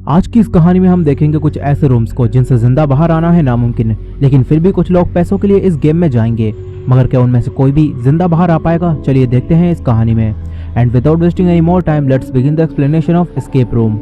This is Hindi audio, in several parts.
आज की इस कहानी में हम देखेंगे कुछ ऐसे रूम्स को जिनसे जिंदा बाहर आना है नामुमकिन है, लेकिन फिर भी कुछ लोग पैसों के लिए इस गेम में जाएंगे। मगर क्या उनमें से कोई भी जिंदा बाहर आ पाएगा? चलिए देखते हैं इस कहानी में। And without wasting any more time let's begin the explanation of escape room.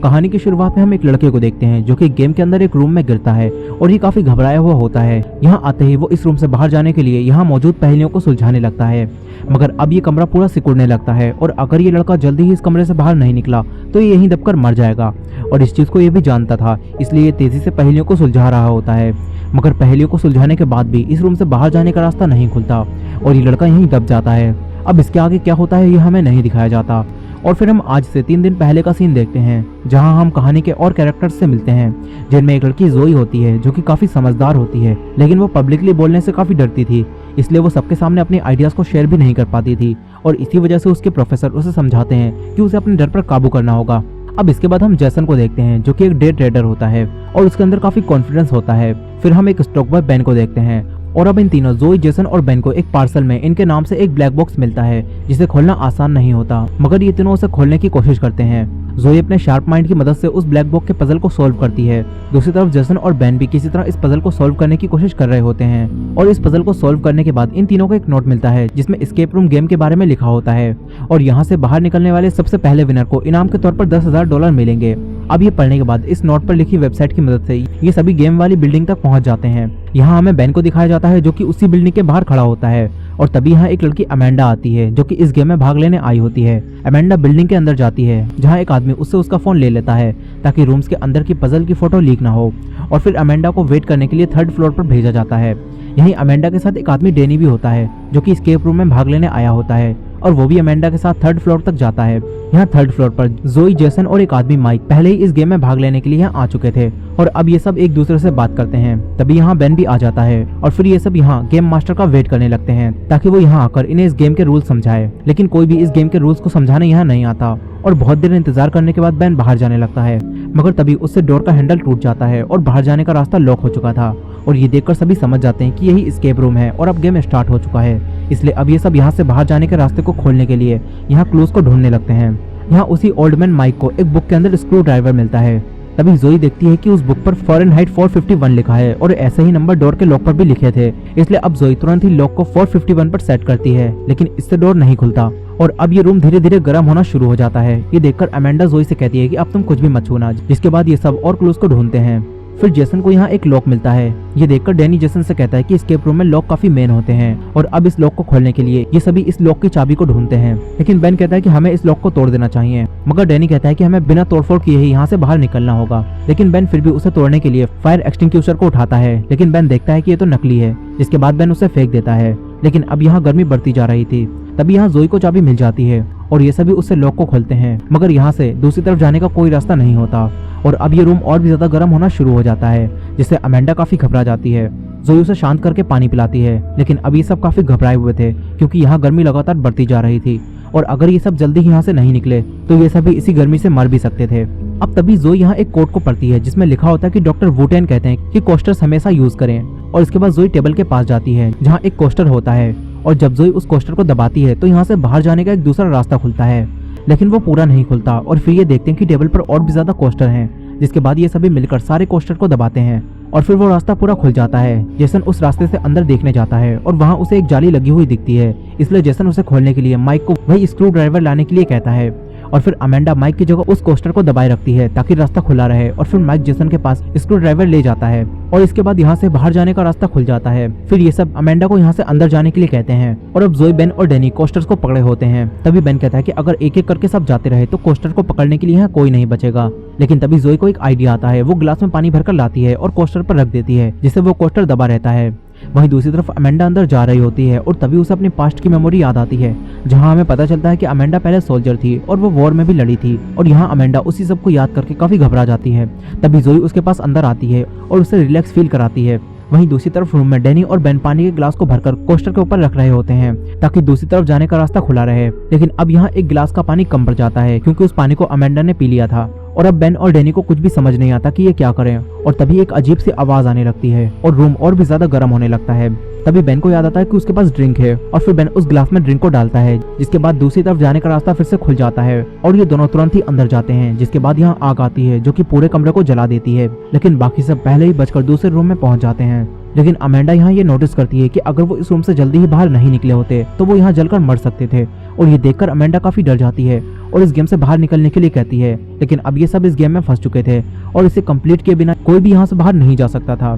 कहानी की शुरुआत में हम एक लड़के को देखते हैं जो कि गेम के अंदर एक रूम में गिरता है और ये काफी घबराया हुआ होता है। यहाँ आते ही वो इस रूम से बाहर जाने के लिए यहाँ मौजूद पहेलियों को सुलझाने लगता है, मगर अब ये कमरा पूरा सिकुड़ने लगता है और अगर ये लड़का जल्दी ही इस कमरे से बाहर नहीं निकला तो ये यहीं दबकर मर जाएगा। और इस चीज को ये भी जानता था, इसलिए ये तेजी से पहेलियों को सुलझा रहा होता है। मगर पहेलियों को सुलझाने के बाद भी इस रूम से बाहर जाने का रास्ता नहीं खुलता और ये लड़का यहीं दब जाता है। अब इसके आगे क्या होता है ये हमें नहीं दिखाया जाता। और फिर हम आज से 3 दिन पहले का सीन देखते हैं, जहां हम कहानी के और कैरेक्टर्स से मिलते हैं, जिनमें एक लड़की जोई होती है जो कि काफी समझदार होती है, लेकिन वो पब्लिकली बोलने से काफी डरती थी, इसलिए वो सबके सामने अपनी आइडियाज को शेयर भी नहीं कर पाती थी। और इसी वजह से उसके प्रोफेसर उसे समझाते हैं कि उसे अपने डर पर काबू करना होगा। अब इसके बाद हम जैसन को देखते हैं जो कि एक डे ट्रेडर होता है और उसके अंदर काफी कॉन्फिडेंस होता है। फिर हम एक स्टॉक बॉय बेन को देखते हैं और अब इन तीनों जोई, जैसन और बेन को एक पार्सल में इनके नाम से एक ब्लैक बॉक्स मिलता है जिसे खोलना आसान नहीं होता, मगर ये तीनों उसे खोलने की कोशिश करते हैं। जोई अपने शार्प माइंड की मदद से उस ब्लैक बॉक्स के पजल को सॉल्व करती है। दूसरी तरफ जैसन और बेन भी किसी तरह इस पजल को सॉल्व करने की कोशिश कर रहे होते हैं और इस पजल को सॉल्व करने के बाद इन तीनों को एक नोट मिलता है जिसमें एस्केप रूम गेम के बारे में लिखा होता है और यहाँ से बाहर निकलने वाले सबसे पहले विनर को इनाम के तौर पर $10,000 मिलेंगे। अब ये पढ़ने के बाद इस नोट पर लिखी वेबसाइट की मदद से ये सभी गेम वाली बिल्डिंग तक पहुंच जाते हैं। यहाँ हमें बेन को दिखाया जाता है जो कि उसी बिल्डिंग के बाहर खड़ा होता है और तभी यहाँ एक लड़की अमेंडा आती है जो कि इस गेम में भाग लेने आई होती है। अमेंडा बिल्डिंग के अंदर जाती है जहाँ एक आदमी उससे उसका फोन ले लेता है ताकि रूम्स के अंदर की पजल की फोटो लीक ना हो, और फिर अमेंडा को वेट करने के लिए 3rd फ्लोर पर भेजा जाता है। यहीं अमेंडा के साथ एक आदमी डेनी भी होता है जो कि एस्केप रूम में भाग लेने आया होता है और वो भी अमेंडा के साथ 3rd फ्लोर तक जाता है। यहाँ 3rd फ्लोर पर जोई, जैसन और एक आदमी माइक पहले ही इस गेम में भाग लेने के लिए यहाँ आ चुके थे और अब ये सब एक दूसरे से बात करते हैं। तभी यहाँ बेन भी आ जाता है और फिर ये सब यहाँ गेम मास्टर का वेट करने लगते हैं ताकि वो यहाँ आकर इन्हें इस गेम के रूल समझाए, लेकिन कोई भी इस गेम के रूल्स को समझाने यहाँ नहीं आता और बहुत देर इंतजार करने के बाद बेन बाहर जाने लगता है, मगर तभी उससे डोर का हैंडल टूट जाता है और बाहर जाने का रास्ता लॉक हो चुका था। और ये देखकर सभी समझ जाते हैं कि यही एस्केप रूम है और अब गेम स्टार्ट हो चुका है, इसलिए अब ये सब यहाँ से बाहर जाने के रास्ते को खोलने के लिए यहाँ क्लूज को ढूंढने लगते हैं। यहाँ उसी ओल्ड मैन माइक को एक बुक के अंदर स्क्रू ड्राइवर मिलता है। तभी जोई देखती है कि उस बुक पर फ़ारेनहाइट 451 लिखा है और ऐसे ही नंबर डोर के लॉक पर भी लिखे थे, इसलिए अब जोई तुरंत ही लॉक को 451 पर सेट करती है, लेकिन इससे डोर नहीं खुलता और अब ये रूम धीरे धीरे गर्म होना शुरू हो जाता है। ये देखकर अमेंडा जोई से कहती है कि अब तुम कुछ भी मत छूना, जिसके बाद ये सब और क्लूज को ढूंढते हैं। फिर जैसन को यहाँ एक लॉक मिलता है। ये देखकर डैनी जैसन से कहता है कि एस्केप रूम में लॉक काफी मेन होते हैं और अब इस लॉक को खोलने के लिए ये सभी इस लॉक की चाबी को ढूंढते हैं, लेकिन बेन कहता है कि हमें इस लॉक को तोड़ देना चाहिए, मगर डैनी कहता है कि हमें बिना तोड़फोड़ किए ही यहाँ से बाहर निकलना होगा। लेकिन बेन फिर भी उसे तोड़ने के लिए फायर एक्सटिंग्विशर को उठाता है, लेकिन बेन देखता है कि ये तो नकली है, जिसके बाद बेन उसे फेंक देता है। लेकिन अब यहाँ गर्मी बढ़ती जा रही थी। तभी यहाँ जोई को चाबी मिल जाती है और ये सभी उससे लॉक को खोलते हैं, मगर यहाँ से दूसरी तरफ जाने का कोई रास्ता नहीं होता और अब ये रूम और भी ज्यादा गर्म होना शुरू हो जाता है, जिससे अमेंडा काफी घबरा जाती है। जोई उसे शांत करके पानी पिलाती है, लेकिन अब ये सब काफी घबराए हुए थे क्योंकि यहाँ गर्मी लगातार बढ़ती जा रही थी और अगर ये सब जल्दी यहाँ से नहीं निकले तो ये सभी इसी गर्मी से मर भी सकते थे। अब तभी जोई यहाँ एक कोट को पढ़ती है जिसमें लिखा होता है कि डॉक्टर वुटेन कहते हैं कि कोस्टर्स हमेशा यूज करें, और इसके बाद जोई टेबल के पास जाती है जहाँ एक कोस्टर होता है और जब जोई उस कोस्टर को दबाती है तो यहाँ से बाहर जाने का एक दूसरा रास्ता खुलता है, लेकिन वो पूरा नहीं खुलता और फिर ये देखते हैं कि टेबल पर और भी ज्यादा कोस्टर हैं, जिसके बाद ये सभी मिलकर सारे कोस्टर को दबाते हैं और फिर वो रास्ता पूरा खुल जाता है। जैसन उस रास्ते से अंदर देखने जाता है और वहाँ उसे एक जाली लगी हुई दिखती है, इसलिए जैसन उसे खोलने के लिए माइक को वही स्क्रू ड्राइवर लाने के लिए कहता है और फिर अमेंडा माइक की जगह उस कोस्टर को दबाए रखती है ताकि रास्ता खुला रहे और फिर माइक जैसन के पास स्क्रू ड्राइवर ले जाता है और इसके बाद यहाँ से बाहर जाने का रास्ता खुल जाता है। फिर ये सब अमेंडा को यहाँ से अंदर जाने के लिए कहते हैं और अब जोई, बेन और डैनी कोस्टर्स को पकड़े होते हैं। तभी बेन कहता है कि अगर एक एक करके सब जाते रहे तो कोस्टर को पकड़ने के लिए यहाँ कोई नहीं बचेगा, लेकिन तभी जोई को एक आइडिया आता है। वो गिलास में पानी भरकर लाती है और कोस्टर पर रख देती है, जिससे वो कोस्टर दबा रहता है। वहीं दूसरी तरफ अमेंडा अंदर जा रही होती है और तभी उसे अपनी पास्ट की मेमोरी याद आती है, जहां हमें पता चलता है कि अमेंडा पहले सोल्जर थी और वो वॉर में भी लड़ी थी और यहाँ अमेंडा उसी सब को याद करके काफी घबरा जाती है। तभी जोई उसके पास अंदर आती है और उसे रिलैक्स फील कराती है। वहीं दूसरी तरफ रूम में डैनी और बेन पानी के गिलास को भरकर कोस्टर के ऊपर रख रहे होते हैं ताकि दूसरी तरफ जाने का रास्ता खुला रहे, लेकिन अब यहाँ एक गिलास का पानी कम पड़ जाता है क्योंकि उस पानी को अमेंडा ने पी लिया था और अब बेन और डैनी को कुछ भी समझ नहीं आता कि ये क्या करें। और तभी एक अजीब सी आवाज आने लगती है और रूम और भी ज्यादा गर्म होने लगता है। तभी बेन को याद आता है कि उसके पास ड्रिंक है और फिर बेन उस ग्लास में ड्रिंक को डालता है, जिसके बाद दूसरी तरफ जाने का रास्ता फिर से खुल जाता है और ये दोनों तुरंत ही अंदर जाते हैं। जिसके बाद यहाँ आग आती है जो कि पूरे कमरे को जला देती है, लेकिन बाकी सब पहले ही बचकर दूसरे रूम में पहुंच जाते हैं। लेकिन अमेंडा यहाँ ये नोटिस करती है कि अगर वो इस रूम से जल्दी ही बाहर नहीं निकले होते तो वो यहाँ जलकर मर सकते थे। और ये देखकर अमेंडा काफी डर जाती है और इस गेम से बाहर निकलने के लिए कहती है, लेकिन अब ये सब इस गेम में फंस चुके थे और इसे कंप्लीट किए बिना कोई भी यहाँ से बाहर नहीं जा सकता था।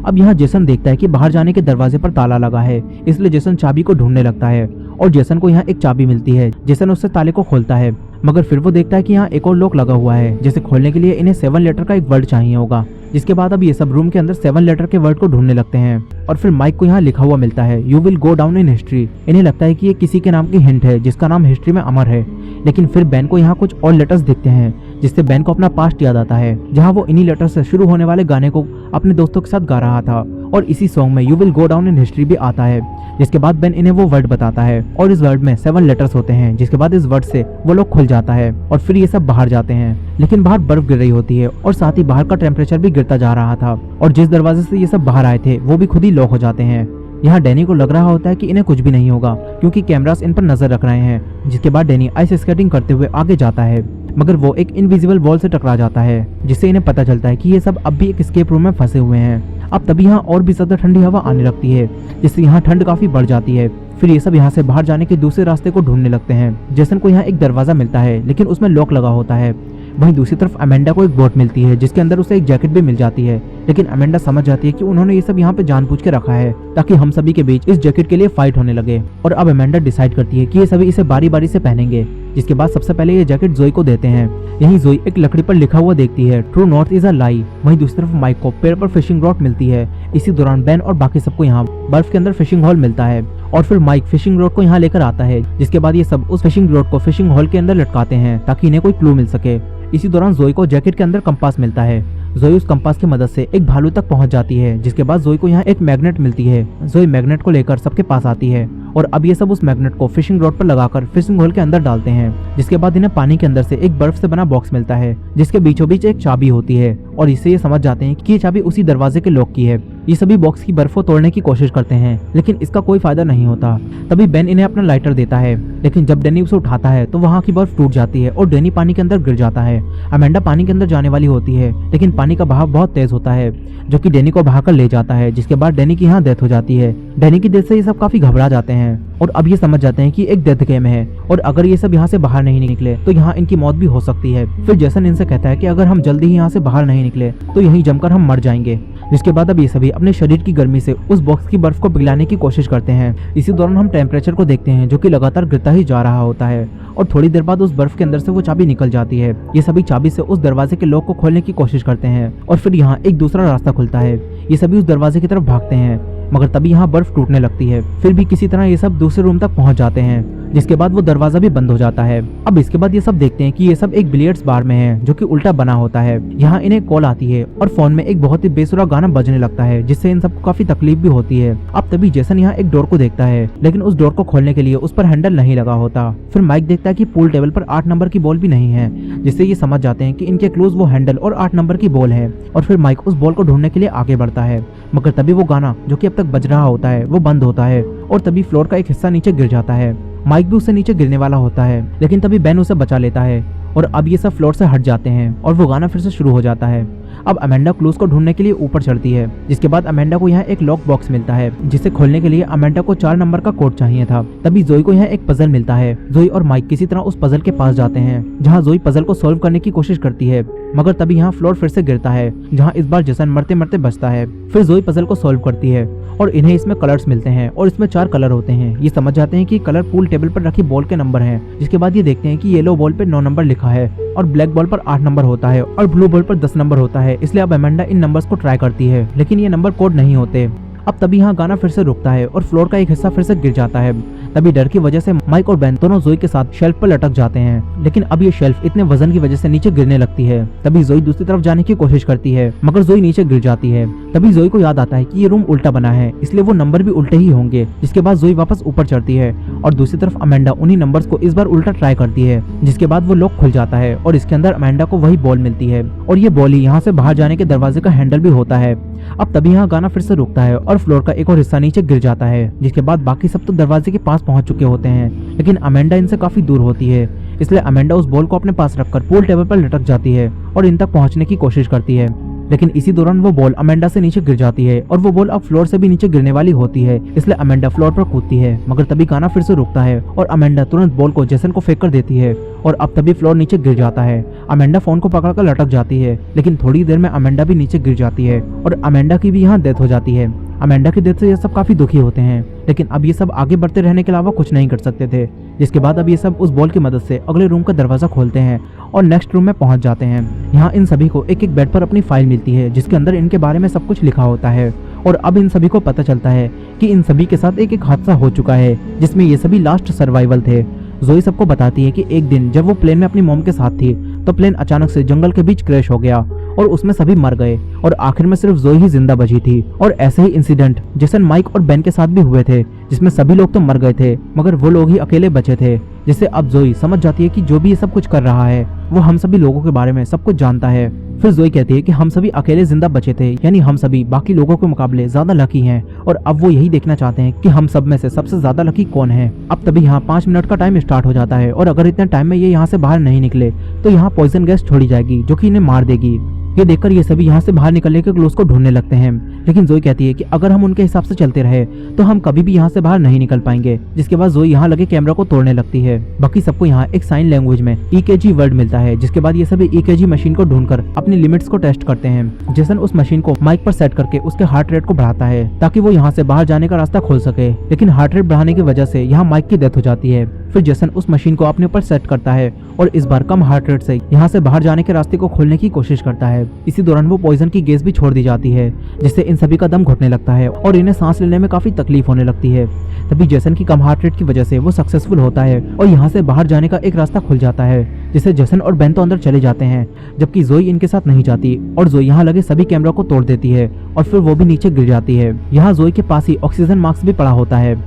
अब यहाँ जेसन देखता है कि बाहर जाने के दरवाजे पर ताला लगा है, इसलिए जेसन चाबी को ढूंढने लगता है और जेसन को यहाँ एक चाबी मिलती है। जेसन उससे ताले को खोलता है, मगर फिर वो देखता है कि यहाँ एक और लॉक लगा हुआ है, जिसे खोलने के लिए इन्हें 7 लेटर का एक वर्ड चाहिए होगा। जिसके बाद अब ये सब रूम के अंदर 7 लेटर के वर्ड को ढूंढने लगते हैं और फिर माइक को यहाँ लिखा हुआ मिलता है, you will go down in history. इन्हें लगता है कि ये किसी के नाम की हिंट है जिसका नाम हिस्ट्री में अमर है। लेकिन फिर बेन को यहाँ कुछ और लेटर्स दिखते हैं, जिससे बेन को अपना पास्ट याद आता है, जहाँ वो इन्हीं लेटर से शुरू होने वाले गाने को अपने दोस्तों के साथ गा रहा था। और इसी सॉन्ग में you will go down in history भी आता है। जिसके बाद बेन इन्हें वो वर्ड बताता है और इस वर्ड में 7 लेटर्स होते हैं। जिसके बाद इस वर्ड से वो लोग खुल जाता है और फिर ये सब बाहर जाते हैं। लेकिन बाहर बर्फ गिर रही होती है और साथ ही बाहर का टेम्परेचर भी गिरता जा रहा था और जिस दरवाजे से ये सब बाहर आए थे वो भी खुद ही लॉक हो जाते हैं। यहाँ डैनी को लग रहा होता है कि इन्हें कुछ भी नहीं होगा क्योंकि कैमरास इन पर नजर रख रहे हैं। जिसके बाद डैनी आइस स्केटिंग करते हुए आगे जाता है, मगर वो एक इनविजिबल वॉल से टकरा जाता है, जिससे इन्हें पता चलता है कि ये सब अब भी एक एस्केप रूम में फंसे हुए हैं। अब तभी यहाँ और भी ज्यादा ठंडी हवा आने लगती है, जिससे यहाँ ठंड काफी बढ़ जाती है। फिर ये सब यहाँ से बाहर जाने के दूसरे रास्ते को ढूंढने लगते हैं। जेसन को यहाँ एक दरवाजा मिलता है, लेकिन उसमें लॉक लगा होता है। वहीं दूसरी तरफ अमेंडा को एक बोट मिलती है, जिसके अंदर उसे एक जैकेट भी मिल जाती है। लेकिन अमेंडा समझ जाती है कि उन्होंने ये सब यहाँ पे जानबूझ के रखा है ताकि हम सभी के बीच इस जैकेट के लिए फाइट होने लगे। और अब अमेंडा डिसाइड करती है कि ये सभी इसे बारी बारी से पहनेंगे। जिसके बाद सबसे पहले ये जैकेट जोई को देते हैं। यहीं जोई एक लकड़ी पर लिखा हुआ देखती है, ट्रू नॉर्थ इज अ लाई। वहीं दूसरी तरफ माइक को पेड़ पर फिशिंग रॉड मिलती है। इसी दौरान बेन और बाकी सबको यहाँ बर्फ के अंदर फिशिंग हॉल मिलता है और फिर माइक फिशिंग रॉड को यहाँ लेकर आता है। जिसके बाद ये सब उस फिशिंग रॉड को फिशिंग हॉल के अंदर लटकाते हैं ताकि इन्हें कोई क्लू मिल सके। इसी दौरान जोई को जैकेट के अंदर कंपास मिलता है। जोई उस कंपास की मदद से एक भालू तक पहुंच जाती है। जिसके बाद जोई को यहाँ एक मैग्नेट मिलती है। जोई मैग्नेट को लेकर सबके पास आती है और अब ये सब उस मैग्नेट को फिशिंग रॉड पर लगाकर फिशिंग होल के अंदर डालते हैं। जिसके बाद इन्हें पानी के अंदर से एक बर्फ से बना बॉक्स मिलता है, जिसके बीचों बीच एक चाबी होती है और इससे ये समझ जाते हैं कि ये चाबी उसी दरवाजे के लॉक की है। ये सभी बॉक्स की बर्फ को तोड़ने की कोशिश करते हैं, लेकिन इसका कोई फायदा नहीं होता। तभी बेन इन्हें अपना लाइटर देता है, लेकिन जब डैनी उसे उठाता है तो वहाँ की बर्फ टूट जाती है और डैनी पानी के अंदर गिर जाता है। अमेंडा पानी के अंदर जाने वाली होती है, लेकिन पानी का बहाव बहुत तेज होता है जो कि डैनी को बहाकर ले जाता है। जिसके बाद डैनी की यहाँ डेथ हो जाती है। डैनी की डेथ से ये सब काफी घबरा जाते हैं और अब ये समझ जाते हैं कि एक डेथ गेम है और अगर ये सब यहाँ से बाहर नहीं निकले तो यहाँ इनकी मौत भी हो सकती है। फिर जेसन इनसे कहता है कि अगर हम जल्दी ही यहाँ से बाहर नहीं निकले तो यहीं जमकर हम मर जाएंगे। जिसके बाद अब ये सभी अपने शरीर की गर्मी से उस बॉक्स की बर्फ को पिघलाने की कोशिश करते हैं। इसी दौरान हम टेम्परेचर को देखते हैं जो कि लगातार गिरता ही जा रहा होता है और थोड़ी देर बाद उस बर्फ के अंदर से वो चाबी निकल जाती है। ये सभी चाबी से उस दरवाजे के लॉक को खोलने की कोशिश करते हैं और फिर यहाँ एक दूसरा रास्ता खुलता है। ये सभी उस दरवाजे की तरफ भागते हैं, मगर तभी यहाँ बर्फ टूटने लगती है। फिर भी किसी तरह ये सब दूसरे रूम तक पहुंच जाते हैं, जिसके बाद वो दरवाजा भी बंद हो जाता है। अब इसके बाद ये सब देखते हैं कि ये सब एक बिलियर्ड्स बार में है जो कि उल्टा बना होता है। यहाँ इन्हें कॉल आती है और फोन में एक बहुत ही बेसुरा गाना बजने लगता है, जिससे इन सबको काफी तकलीफ भी होती है। अब तभी जेसन यहाँ एक डोर को देखता है, लेकिन उस डोर को खोलने के लिए उस पर हैंडल नहीं लगा होता। फिर माइक देखता है कि पूल टेबल पर 8 नंबर की बॉल भी नहीं है, जिससे ये समझ जाते हैं कि इनके क्लूज वो हैंडल और 8 नंबर की बॉल है। और फिर माइक उस बॉल को ढूंढने के लिए आगे बढ़ता है, मगर तभी वो गाना जो कि अब तक बज रहा होता है वो बंद होता है और तभी फ्लोर का एक हिस्सा नीचे गिर जाता है। माइक भी उससे नीचे गिरने वाला होता है, लेकिन तभी बेन उसे बचा लेता है और अब ये सब फ्लोर से हट जाते हैं और वो गाना फिर से शुरू हो जाता है। अब अमेंडा क्लूज को ढूंढने के लिए ऊपर चढ़ती है। जिसके बाद अमेंडा को यहाँ एक लॉक बॉक्स मिलता है, जिसे खोलने के लिए अमेंडा को 4 नंबर का कोड चाहिए था। तभी जोई को यहाँ एक पजल मिलता है। जोई और माइक किसी तरह उस पजल के पास जाते हैं, जहाँ जोई पजल को सॉल्व करने की कोशिश करती है, मगर तभी यहाँ फ्लोर फिर से गिरता है, जहाँ इस बार जेसन मरते मरते बचता है। फिर जोई पजल को सॉल्व करती है और इन्हें इसमें कलर्स मिलते हैं और इसमें 4 कलर होते हैं। ये समझ जाते हैं कि कलर पूल टेबल पर रखी बॉल के नंबर हैं। जिसके बाद ये देखते हैं कि येलो बॉल पे 9 नंबर लिखा है और ब्लैक बॉल पर 8 नंबर होता है और ब्लू बॉल पर 10 नंबर होता है। इसलिए अब अमेंडा इन नंबर्स को ट्राई करती है, लेकिन ये नंबर कोड नहीं होते। अब तभी यहाँ गाना फिर से रुकता है और फ्लोर का एक हिस्सा फिर से गिर जाता है। तभी डर की वजह से माइक और बेन दोनों जोई के साथ शेल्फ पर लटक जाते हैं, लेकिन अब ये शेल्फ इतने वजन की वजह से नीचे गिरने लगती है। तभी जोई दूसरी तरफ जाने की कोशिश करती है, मगर जोई नीचे गिर जाती है। तभी जोई को याद आता है कि ये रूम उल्टा बना है, इसलिए वो नंबर भी उल्टे ही होंगे। जिसके बाद जोई वापस ऊपर चढ़ती है और दूसरी तरफ अमेंडा उन्हीं नंबर्स को इस बार उल्टा ट्राई करती है, जिसके बाद वो लॉक खुल जाता है और इसके अंदर अमेंडा को वही बॉल मिलती है और ये बॉल ही यहाँ से बाहर जाने के दरवाजे का हैंडल भी होता है। अब तभी यहाँ गाना फिर से रुकता है और फ्लोर का एक और हिस्सा नीचे गिर जाता है, जिसके बाद बाकी सब तो दरवाजे के पास पहुंच चुके होते हैं, लेकिन अमेंडा इनसे काफी दूर होती है। इसलिए अमेंडा उस बॉल को अपने पास रखकर पूल टेबल पर लटक जाती है और इन तक पहुंचने की कोशिश करती है, लेकिन इसी दौरान वो बॉल अमेंडा से नीचे गिर जाती है और वो बॉल अब फ्लोर से भी नीचे गिरने वाली होती है। इसलिए अमेंडा फ्लोर पर कूदती है, मगर तभी गाना फिर से रुकता है और अमेंडा तुरंत बॉल को जेसन को फेंक कर देती है और अब तभी फ्लोर नीचे गिर जाता है। अमेंडा फोन को पकड़कर लटक जाती है, लेकिन थोड़ी देर में अमेंडा भी नीचे गिर जाती है और अमेंडा की भी यहाँ डेथ हो जाती है। अमेंडा की डेथ से ये सब काफी दुखी होते हैं, लेकिन अब ये सब आगे बढ़ते रहने के अलावा कुछ नहीं कर सकते थे। जिसके बाद अब ये सब उस बॉल की मदद से अगले रूम का दरवाजा खोलते हैं और नेक्स्ट रूम में पहुंच जाते हैं। यहाँ इन सभी को एक एक बेड पर अपनी फाइल मिलती है, जिसके अंदर इनके बारे में सब कुछ लिखा होता है और अब इन सभी को पता चलता है कि इन सभी के साथ एक एक हादसा हो चुका है, जिसमें ये सभी लास्ट सर्वाइवल थे। जोई सबको बताती है कि एक दिन जब वो प्लेन में अपनी मॉम के साथ थी, तो प्लेन अचानक से जंगल के बीच क्रैश हो गया और उसमें सभी मर गए और आखिर में सिर्फ जोई ही जिंदा बची थी। और ऐसे ही इंसिडेंट जेसन, माइक और बेन के साथ भी हुए थे, जिसमें सभी लोग तो मर गए थे, मगर वो लोग ही अकेले बचे थे। जिससे अब जोई समझ जाती है कि जो भी ये सब कुछ कर रहा है वो हम सभी लोगों के बारे में सब कुछ जानता है। फिर जोई कहती है कि हम सभी अकेले जिंदा बचे थे, यानी हम सभी बाकी लोगों के मुकाबले ज्यादा लकी हैं और अब वो यही देखना चाहते हैं कि हम सब में से सबसे ज्यादा लकी कौन है। अब तभी यहाँ 5 मिनट का टाइम स्टार्ट हो जाता है और अगर इतने टाइम में ये यहाँ से बाहर नहीं निकले तो यहाँ पॉइजन गैस छोड़ी जाएगी, जो कि इन्हें मार देगी। ये देखकर ये सभी यहाँ से बाहर निकलने के क्लूज को ढूंढने लगते हैं, लेकिन जोई कहती है कि अगर हम उनके हिसाब से चलते रहे तो हम कभी भी यहाँ से बाहर नहीं निकल पाएंगे। जिसके बाद जोई यहाँ लगे कैमरा को तोड़ने लगती है। बाकी सबको यहाँ एक साइन लैंग्वेज में EKG वर्ड मिलता है, जिसके बाद ये सभी EKG मशीन को ढूंढकर अपनी लिमिट्स को टेस्ट करते हैं। जेसन उस मशीन को माइक पर सेट करके उसके हार्ट रेट को बढ़ाता है ताकि वो यहाँ से बाहर जाने का रास्ता खोल सके, लेकिन हार्ट रेट बढ़ाने की वजह से यहाँ माइक की डेथ हो जाती है। फिर जेसन उस मशीन को अपने ऊपर सेट करता है और इस बार कम हार्ट रेट से यहाँ से बाहर जाने के रास्ते को खोलने की कोशिश करता है। इसी दौरान वो पॉइजन की गैस भी छोड़ दी जाती है, जिससे इन सभी का दम घुटने लगता है और इन्हें सांस लेने में काफी तकलीफ होने लगती है। तभी जेसन की कम हार्ट रेट की वजह से वो सक्सेसफुल होता है और यहाँ से बाहर जाने का एक रास्ता खुल जाता है, जिससे जेसन और बेन तो अंदर चले जाते हैं, जबकि जोई इनके साथ नहीं जाती और जोई यहाँ लगे सभी कैमरा को तोड़ देती है और फिर वो भी नीचे गिर जाती है। यहाँ जोई के पास ही ऑक्सीजन मास्क भी पड़ा होता है।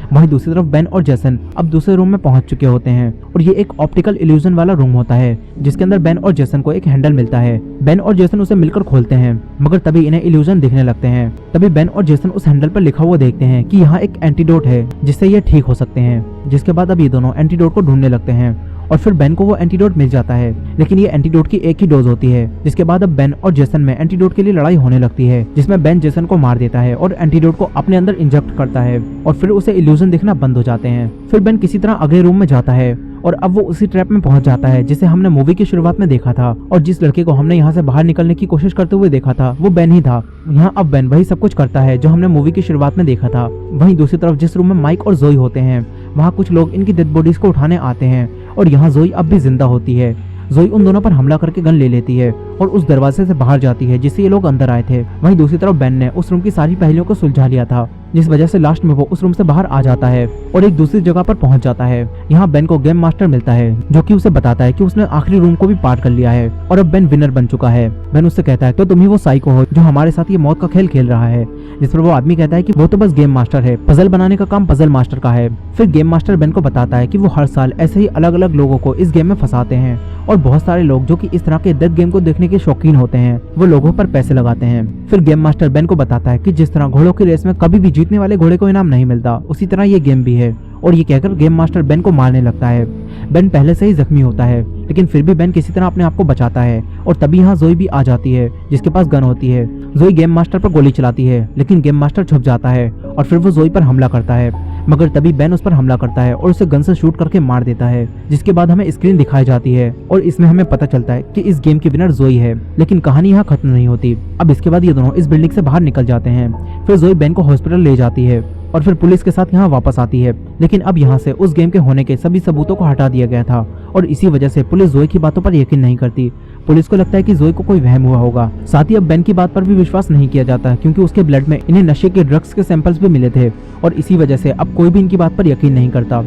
वहीं दूसरी तरफ बेन और जेसन अब दूसरे रूम में पहुंच चुके होते हैं और ये एक ऑप्टिकल इल्यूजन वाला रूम होता है, जिसके अंदर बेन और जेसन को एक हैंडल मिलता है। बेन और जेसन उसे मिलकर खोलते हैं, मगर तभी इन्हें इल्यूजन दिखने लगते हैं। तभी बेन और जेसन उस हैंडल पर लिखा हुआ देखते हैं कि यहाँ एक एंटीडोट है जिससे ये ठीक हो सकते हैं। जिसके बाद अब ये दोनों एंटीडोट को ढूंढने लगते हैं और फिर बेन को वो एंटीडोट मिल जाता है, लेकिन ये एंटीडोट की एक ही डोज होती है। जिसके बाद अब बेन और जेसन में एंटीडोट के लिए लड़ाई होने लगती है, जिसमें बेन जेसन को मार देता है और एंटीडोट को अपने अंदर इंजेक्ट करता है और फिर उसे इल्यूजन दिखना बंद हो जाते हैं। फिर बेन किसी तरह अगले रूम में जाता है और अब वो उसी ट्रैप में पहुंच जाता है जिसे हमने मूवी की शुरुआत में देखा था, और जिस लड़के को हमने यहाँ से बाहर निकलने की कोशिश करते हुए देखा था वो बेन ही था। यहाँ अब बेन वही सब कुछ करता है जो हमने मूवी की शुरुआत में देखा था। वहीं दूसरी तरफ जिस रूम में माइक और जोई होते हैं, वहाँ कुछ लोग इनकी डेड बॉडीज को उठाने आते हैं और यहाँ जोई अब भी जिंदा होती है। जोई उन दोनों पर हमला करके गन ले लेती है और उस दरवाजे से बाहर जाती है जिससे ये लोग अंदर आए थे। वहीं दूसरी तरफ बेन ने उस रूम की सारी पहेलियों को सुलझा लिया था, जिस वजह से लास्ट में वो उस रूम से बाहर आ जाता है और एक दूसरी जगह पर पहुंच जाता है। यहाँ बेन को गेम मास्टर मिलता है जो कि उसे बताता है कि उसने आखिरी रूम को भी पार कर लिया है और अब बेन विनर बन चुका है। बेन उससे कहता है तो तुम ही वो साइको हो जो हमारे साथ ये मौत का खेल खेल रहा है। जिस पर वो आदमी कहता है कि वो तो बस गेम मास्टर है, पजल बनाने का काम पजल मास्टर का है। फिर गेम मास्टर बेन को बताता है कि वो हर साल ऐसे ही अलग अलग लोगों को इस गेम में फंसाते हैं और बहुत सारे लोग जो कि इस तरह के डेथ गेम को देखने के शौकीन होते हैं वो लोगों पर पैसे लगाते हैं। फिर गेम मास्टर बेन को बताता है कि जिस तरह घोड़ों की रेस में कभी भी जीतने वाले घोड़े को इनाम नहीं मिलता, उसी तरह ये गेम भी है। और ये कहकर गेम मास्टर बेन को मारने लगता है। बेन पहले से ही जख्मी होता है, लेकिन फिर भी बेन किसी तरह अपने आप को बचाता है और तभी यहाँ जोई भी आ जाती है जिसके पास गन होती है। जोई गेम मास्टर पर गोली चलाती है, लेकिन गेम मास्टर छुप जाता है और फिर वो जोई पर हमला करता है, मगर तभी बेन उस पर हमला करता है और उसे गन से शूट करके मार देता है। जिसके बाद हमें स्क्रीन दिखाई जाती है और इसमें हमें पता चलता है कि इस गेम की विनर जोई है। लेकिन कहानी यहाँ खत्म नहीं होती। अब इसके बाद ये दोनों इस बिल्डिंग से बाहर निकल जाते हैं। फिर जोई बेन को हॉस्पिटल ले जाती है और फिर पुलिस के साथ यहाँ वापस आती है, लेकिन अब यहाँ से उस गेम के होने के सभी सबूतों को हटा दिया गया था और इसी वजह से पुलिस जोई की बातों पर यकीन नहीं करती। पुलिस को लगता है कि जोई को कोई वहम हुआ होगा। साथ ही अब बेन की बात पर भी विश्वास नहीं किया जाता क्योंकि उसके ब्लड में इन्हें नशे के ड्रग्स के सैंपल्स भी मिले थे और इसी वजह से अब कोई भी इनकी बात पर यकीन नहीं करता।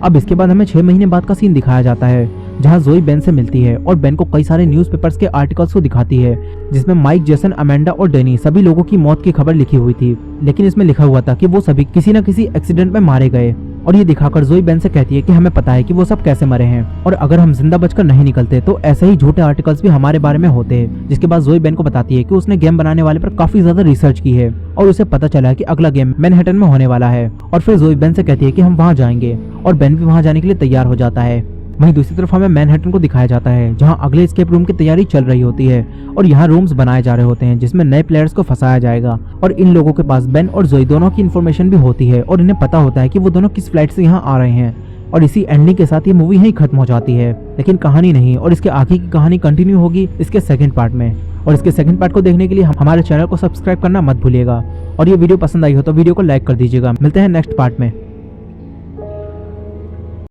अब इसके बाद हमें 6 महीने बाद का सीन दिखाया जाता है जहां जोई बेन से मिलती है और बेन को कई सारे न्यूज़पेपर्स के आर्टिकल्स को दिखाती है जिसमें माइक, जेसन, अमेंडा और डेनी सभी लोगों की मौत की खबर लिखी हुई थी, लेकिन इसमें लिखा हुआ था कि वो सभी किसी न किसी एक्सीडेंट में मारे गए। और ये दिखाकर जोई बेन से कहती है कि हमें पता है कि वो सब कैसे मरे हैं और अगर हम जिंदा बचकर नहीं निकलते तो ऐसे ही झूठे आर्टिकल्स भी हमारे बारे में होते हैं। जिसके बाद जोई बेन को बताती है कि उसने गेम बनाने वाले पर काफी ज्यादा रिसर्च की है और उसे पता चला है कि अगला गेम मैनहट्टन में होने वाला है। और फिर जोई बेन से कहती है कि हम वहां जाएंगे और बेन भी वहां जाने के लिए तैयार हो जाता है। वहीं दूसरी तरफ हमें मैनहट्टन को दिखाया जाता है जहां अगले एस्केप रूम की तैयारी चल रही होती है और यहाँ रूम्स बनाए जा रहे होते हैं जिसमें नए प्लेयर्स को फंसाया जाएगा और इन लोगों के पास बेन और जोई दोनों की इन्फॉर्मेशन भी होती है और इन्हें पता होता है कि वो दोनों किस फ्लाइट से यहाँ आ रहे हैं। और इसी एंडिंग के साथ ये मूवी यहीं खत्म हो जाती है, लेकिन कहानी नहीं और इसके आगे की कहानी कंटिन्यू होगी इसके सेकंड पार्ट में। और इसके सेकंड पार्ट को देखने के लिए हमारे चैनल को सब्सक्राइब करना मत भूलिएगा और ये वीडियो पसंद आई हो तो वीडियो को लाइक कर दीजिएगा। मिलते हैं नेक्स्ट पार्ट में।